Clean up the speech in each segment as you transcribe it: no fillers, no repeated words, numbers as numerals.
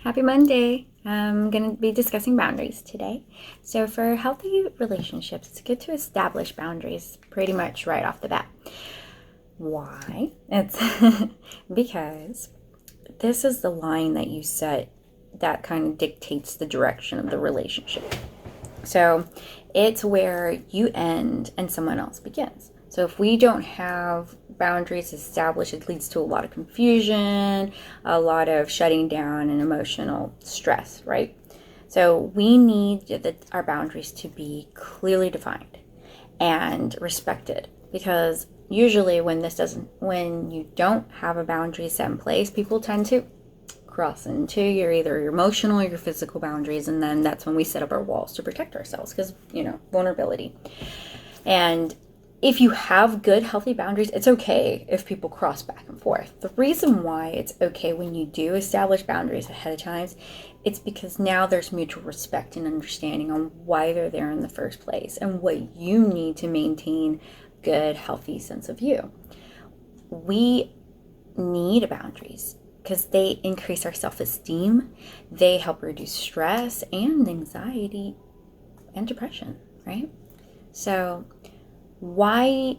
Happy Monday. I'm going to be discussing boundaries today. So, for healthy relationships, it's good to establish boundaries pretty much right off the bat. Why? It's because this is the line that you set that kind of dictates the direction of the relationship. So, it's where you end and someone else begins. So if we don't have boundaries established, it leads to a lot of confusion, a lot of shutting down, and emotional stress, right? So we need our boundaries to be clearly defined and respected, because usually when you don't have a boundary set in place, people tend to cross into either your emotional or your physical boundaries, and then that's when we set up our walls to protect ourselves, because vulnerability. And if you have good, healthy boundaries, it's okay if people cross back and forth. The reason why it's okay when you do establish boundaries ahead of time, it's because now there's mutual respect and understanding on why they're there in the first place and what you need to maintain good, healthy sense of you. We need boundaries because they increase our self-esteem, they help reduce stress and anxiety and depression, right? So why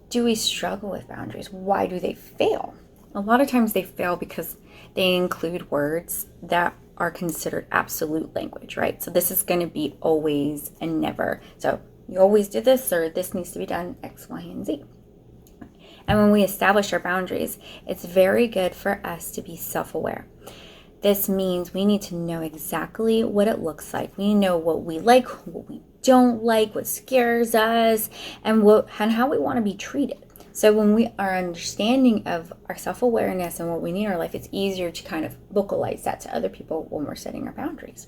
do we struggle with boundaries? Why do they fail? A lot of times they fail because they include words that are considered absolute language, right? So this is going to be always and never. So you always do this, or this needs to be done X, Y, and Z. And when we establish our boundaries, it's very good for us to be self-aware. This means we need to know exactly what it looks like. We know what we like, what we don't like, what scares us, and how we want to be treated. So when we are understanding of our self-awareness and what we need in our life, it's easier to kind of vocalize that to other people when we're setting our boundaries.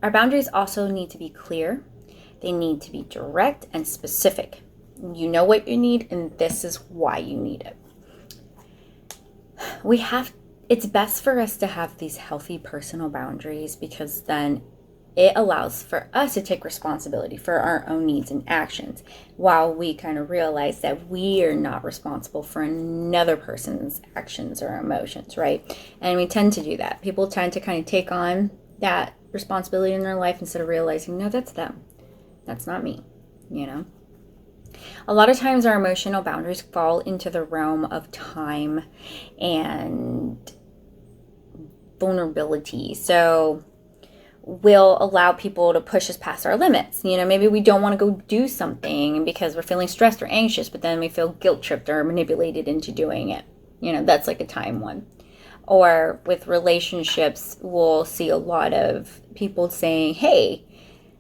Our boundaries also need to be clear. They need to be direct and specific. You know what you need, and this is why you need it. It's best for us to have these healthy personal boundaries, because then it allows for us to take responsibility for our own needs and actions, while we kind of realize that we are not responsible for another person's actions or emotions, right? And we tend to do that. People tend to kind of take on that responsibility in their life instead of realizing, no, that's them. That's not me, A lot of times our emotional boundaries fall into the realm of time and vulnerability. So we'll allow people to push us past our limits. Maybe we don't want to go do something because we're feeling stressed or anxious, but then we feel guilt tripped or manipulated into doing it. That's like a time one. Or with relationships, we'll see a lot of people saying, hey,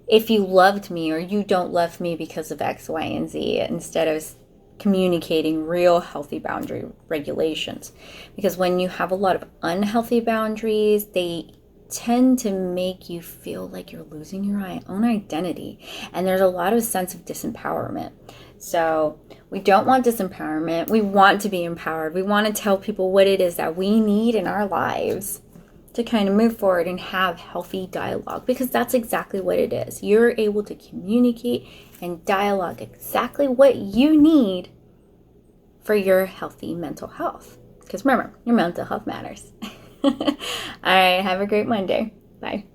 if you loved me, or you don't love me because of X, Y, and Z, instead of communicating real healthy boundary regulations. Because when you have a lot of unhealthy boundaries, they tend to make you feel like you're losing your own identity. And there's a lot of sense of disempowerment. So we don't want disempowerment. We want to be empowered. We want to tell people what it is that we need in our lives to kind of move forward and have healthy dialogue, because that's exactly what it is. You're able to communicate and dialogue exactly what you need for your healthy mental health. Because remember, your mental health matters. All right, have a great Monday. Bye.